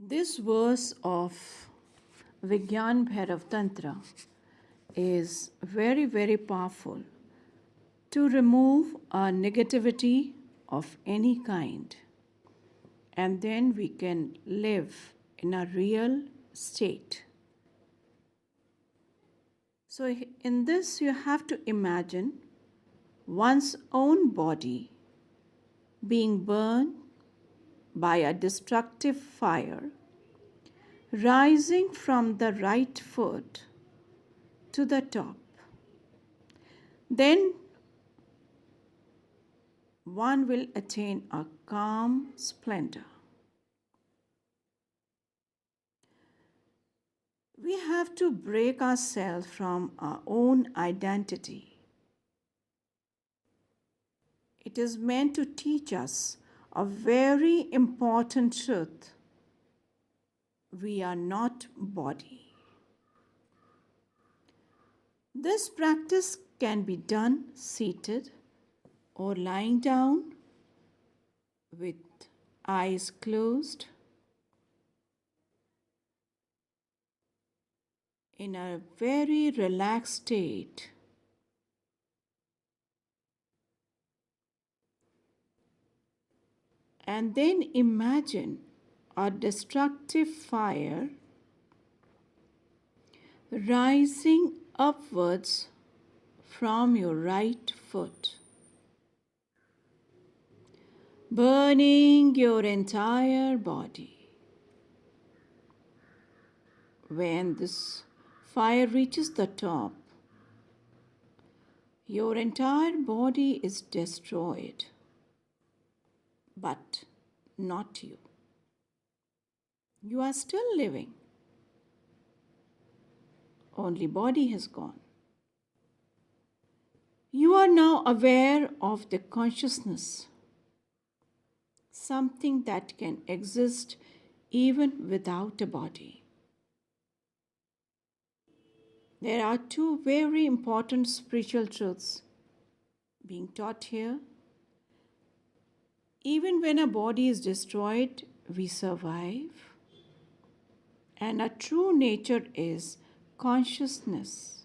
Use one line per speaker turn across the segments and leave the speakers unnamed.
This verse of Vigyan Bhairav Tantra is very, very powerful to remove our negativity of any kind, and then we can live in a real state. So, in this, you have to imagine one's own body being burned by a destructive fire, rising from the right foot to the top. Then one will attain a calm splendor. We have to break ourselves from our own identity. It is meant to teach us a very important truth. We are not body. This practice can be done seated or lying down with eyes closed in a very relaxed state. And then imagine a destructive fire rising upwards from your right foot, burning your entire body. When this fire reaches the top, your entire body is destroyed, but not you. You are still living. Only body has gone. You are now aware of the consciousness, something that can exist even without a body. There are two very important spiritual truths being taught here. Even when a body is destroyed, we survive. And our true nature is consciousness.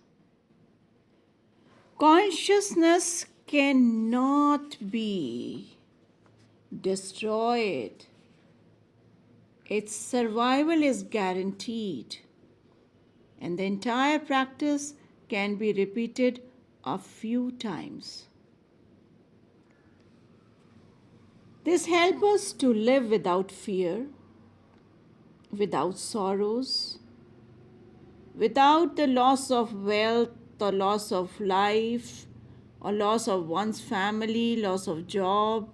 Consciousness cannot be destroyed. Its survival is guaranteed. And the entire practice can be repeated a few times. This helps us to live without fear, without sorrows, without the loss of wealth or loss of life or loss of one's family, loss of job,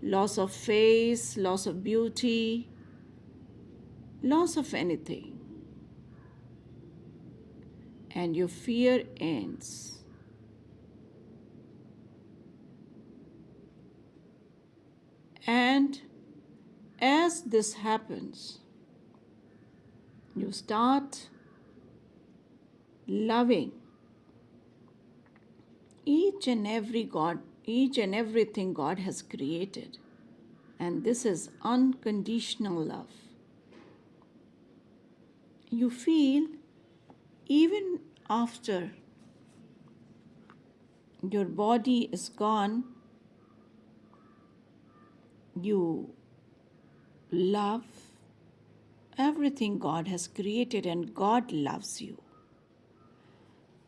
loss of face, loss of beauty, loss of anything. And your fear ends. And as this happens, you start loving each and everything God has created. And this is unconditional love. You feel even after your body is gone, you love everything God has created and God loves you.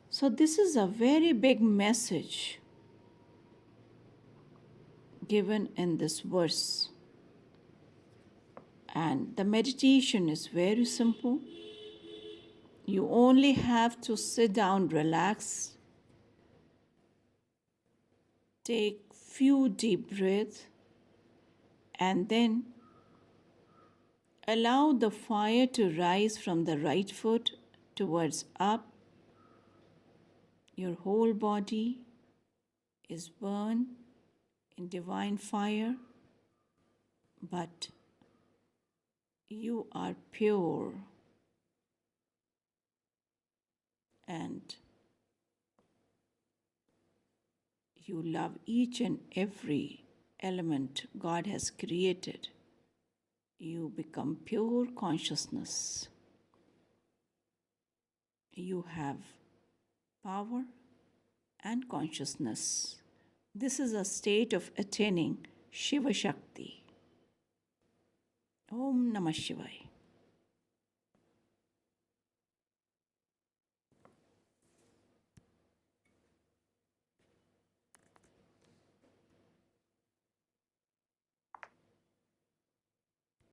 So this is a very big message given in this verse. And the meditation is very simple. You only have to sit down, relax, take few deep breaths, and then allow the fire to rise from the right foot towards up. Your whole body is burned in divine fire, but you are pure and you love each and every element God has created. You become pure consciousness. You have power and consciousness. This is a state of attaining Shiva Shakti. Om Namah Shivaya.